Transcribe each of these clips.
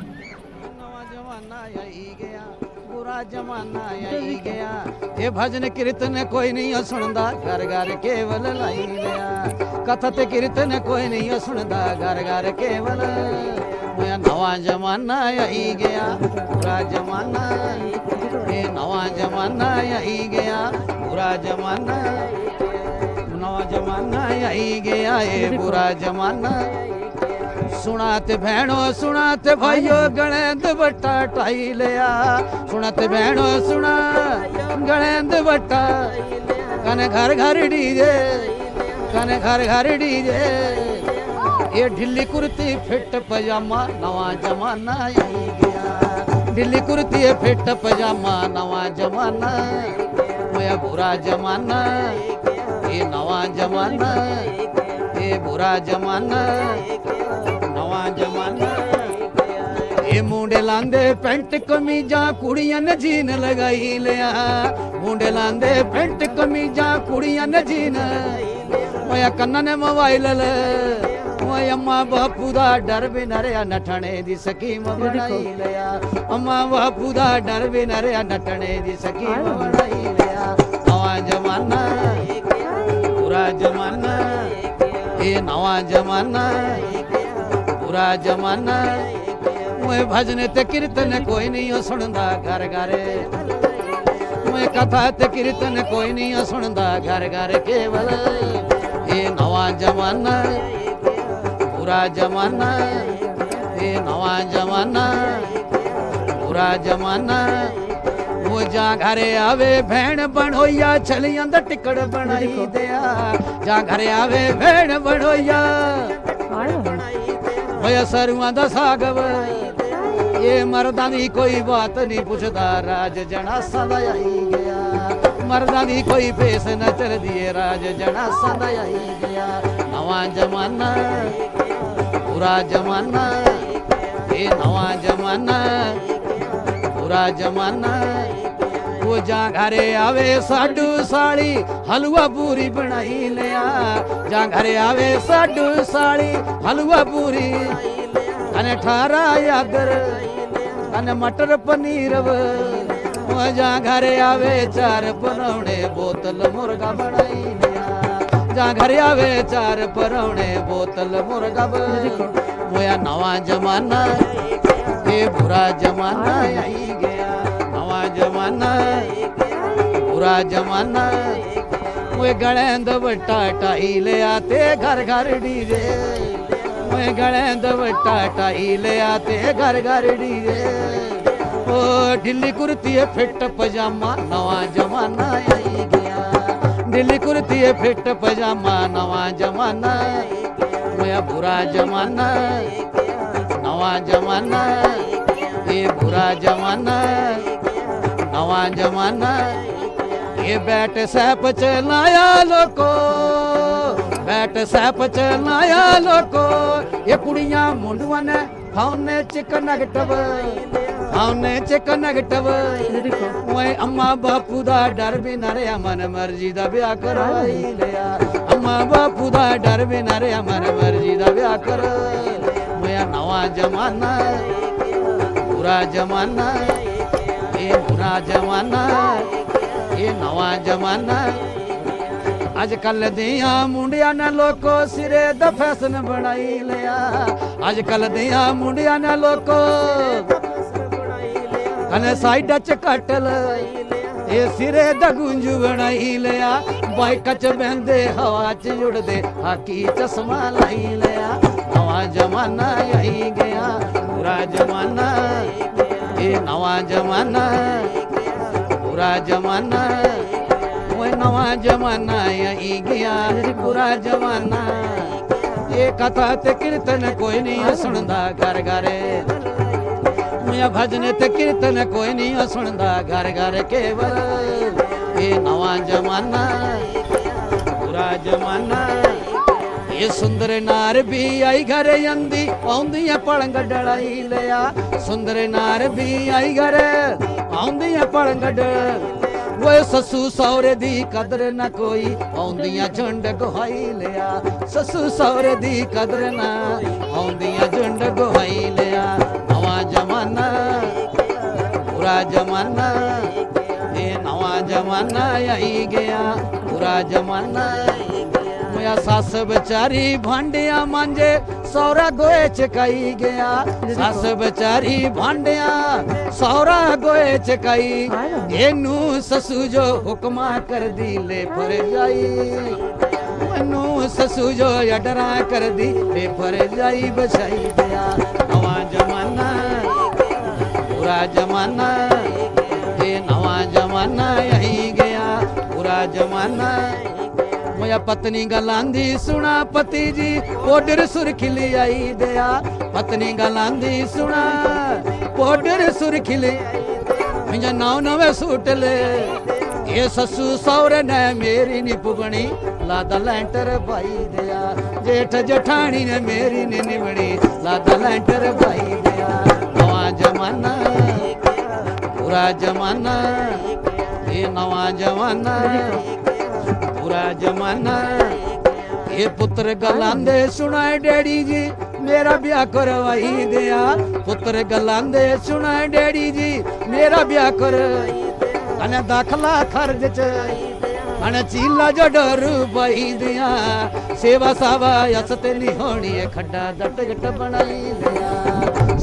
ਨਵਾਂ ਜ਼ਮਾਨਾ ਆਈ ਗਿਆ ਬੁਰਾ ਜ਼ਮਾਨਾ ਆਈ ਗਿਆ ਇਹ ਭਜਨ ਕੀਰਤਨ ਕੋਈ ਨਹੀਂ ਸੁਣਦਾ ਘਰ ਘਰ ਕੇਵਲ ਲਾਈ ਲਿਆ ਕਥਾ ਤੇ ਕੀਰਤਨ ਕੋਈ ਨਹੀਂ ਸੁਣਦਾ ਘਰ ਘਰ ਕੇਵਲ ਇਹ ਨਵਾਂ ਜ਼ਮਾਨਾ ਆਈ ਗਿਆ ਬੁਰਾ ਜ਼ਮਾਨਾ ਇਹ ਨਵਾਂ ਜ਼ਮਾਨਾ ਆਈ ਗਿਆ ਬੁਰਾ ਜ਼ਮਾਨਾ ਨਵਾਂ ਜ਼ਮਾਨਾ ਆਈ ਗਿਆ ਇਹ ਬੁਰਾ ਜ਼ਮਾਨਾ सुना ते भैणो सुना ते भाइयो गणेंद बट्टा टाई लिया सुना ते भैणो सुना गणेंद बट्टा कने घर घर डीजे कने घर घर डीजे ये ढिल्ली कुर्ती फिट पजामा नवा जमाना आई गया ढिल्ली कुर्ती फिट पजामा नवा जमाना मोया बुरा जमाना ये नवा जमाना ये बुरा जमाना जमाना ये मुंडे लांदे पैंट कमीजा कुड़ियां ने जीन लगाई लिया मुंडे लांदे पैंट कमीजा कुड़ियां ने जीन मोया कन्ना ने मोबाइल मोया अम्मा बापू दा डर भी न रहा नठने दी स्कीम बनाई लिया अम्मा बापू दा डर भी न रहा नठने दी स्कीम बनाई लिया नवा जमाना पूरा जमाना ये नवा जमाना बुरा जमाना मैं भजन ते कीर्तन कोई नहीं सुनदा घर घर मैं कथा ते कीर्तन कोई नहीं सुनदा घर घर केवल ये नवा जमाना बुरा जमाना ये नवा जमाना बुरा जमाना वो जा घरे आवे भैन बनोया छलियां दा टिकड़ बनाई दिया जा घरे आवे भैन बनोया होया सरुआं दा सागव ये मर्दां दी कोई बात नहीं पुछदा राज जनासा दा आई गया मर्दां दी कोई पेस न चल दिए राज जनासा दा आई गया नवा जमाना बुरा जमाना ये नवा जमाना बुरा जमाना वो जा घरे आवे साडू साड़ी हलवा पूरी बनाई लिया जा घरे आवे साडू साड़ी हलवा पूरी कने ठारा यागर कने मटर पनीर वो जा घरे आवे चार परौणे बोतल मुर्गा बनाई लिया जा घरे आवे चार परौणे बोतल मुर्गा मोया नवा जमाना ये बुरा जमाना आई गया नवा जमाना बुरा जमाना वो गलेंद बट्टा टाई लिया ते घर घर डीजे वो गलेंद बट्टा टाई लिया ते घर घर डीजे ओ ढिल्ली कुर्ती फिट पजामा नवा जमाना आई गया ढिल्ली कुर्ती फिट पजामा नवा जमाना मोया बुरा जमाना नवा जमाना ये बुरा जमाना नवा जमाना ये बैठ सैप चलाया लोको बैठ सैप चलाया लोको ये कुड़ियां मुंडुआं ने खाने चिकन नगटव खाने चिकन नगटव ओए अम्मा बापू दा डर भी न रहा मन मर्जी दा ब्याह करवाई लिया अम्मा बापू दा डर भी न रहा मन मर्जी दा ब्याह कर मोया नवा जमाना बुरा जमाना ये बुरा जमाना ये नवा जमाना अजकल दियां मुंडियां ने लोको सिरे दा फैशन बनाई लिया अजकल दियां मुंडियां ने लोको कने साइडा च कटल ये सिरे दा गुंजू बनाई लिया बाइक च बहंदे हवा च उड़दे हाकी चश्मा लाई लिया नवा जमाना आई गया बुरा जमाना ये नवा जमाना बुरा जमाना वो नवा जमाना आई गया बुरा जमाना ये कथा ते कीर्तन कोई नहीं सुनदा घर घर मुया भजन ते कीर्तन कोई नहीं सुनदा घर घर केवल ये नवा जमाना बुरा जमाना ये सुंदर नार भी आई घरे अंदी आउंदियां पलंग डलाई लिया सुंदर नार भी आई घरे आउंदियां पलंग वो ससू सौरे दी कदर न कोई आउंदियां झुंड गुहाई लिया ससू सौरे दी कदर न आउंदियां झुंड गुहाई लिया नवा बुरा जमाना मोया सास बेचारी भांडिया मांजे सौरा गोए चकाई गया सास बेचारी भांडिया सौरा गोए चकाई एनू ससु जो हुक्मा कर दी ले फर जाई मनु ससु जो अडरा कर दी ले फर जाई बचाई गया नवा जमाना बुरा जमाना ये नवा जमाना यही गया बुरा जमाना मोया पत्नी गलांदी सुना पति जी पोडर सुरखिली आई दया पत्नी गलांदी सुना पोडर सुरखिली मुझे नाव नवे सूट ले ये ससु सौरे ने मेरी नी पुगणी लादा लैंटर भाई दया जेठ जठानी ने मेरी नी निवड़ी लादा लैंटर भाई दया नवा जमाना बुरा जमाना ये नवा जमाना बुरा जमाना ये पुत्र गलांदे सुनाए डैडी जी मेरा ब्याह करवाई दिया पुत्र गलांदे सुनाए डैडी जी मेरा ब्याह कर अने दाखला खर्च च अने चीला जो डर पाई दिया सेवा सावा यसते नहीं होनी है खड्डा दट गट बनाई लिया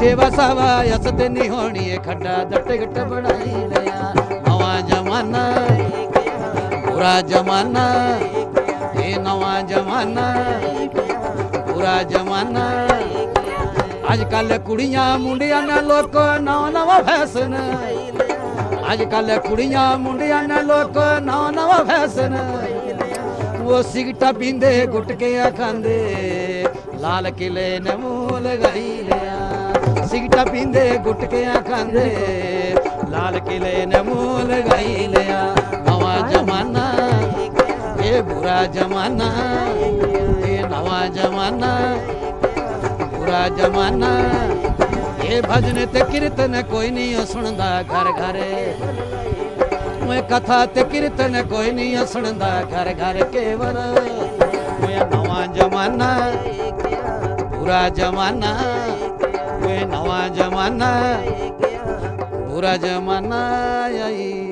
सेवा सावा यसते नहीं होनी है खड्डा दट गट बनाई लिया नवा जमाना बुरा जमाना ये नवा जमाना बुरा जमाना आजकल कुड़ियां मुंडिया ने लोग नवा नवा फैशन आजकल कुड़ियां मुंडिया ने लोग नवा नवा फैशन वो सिगटा पींदे गुटके खांदे लाल किले ने मुंह लगाई लिया सिगटा पींदे गुटके खांदे लाल किले ने मुंह लगाई लिया नवा जमाना ये बुरा जमाना ये नवा जमाना बुरा जमाना ये भजन ते कीर्तन कोई नहीं सुनदा घर घर मैं कथा ते कीर्तन कोई नहीं सुनदा घर घर केवल मैं नवा जमाना बुरा जमाना मैं नवा जमाना बुरा जमाना यही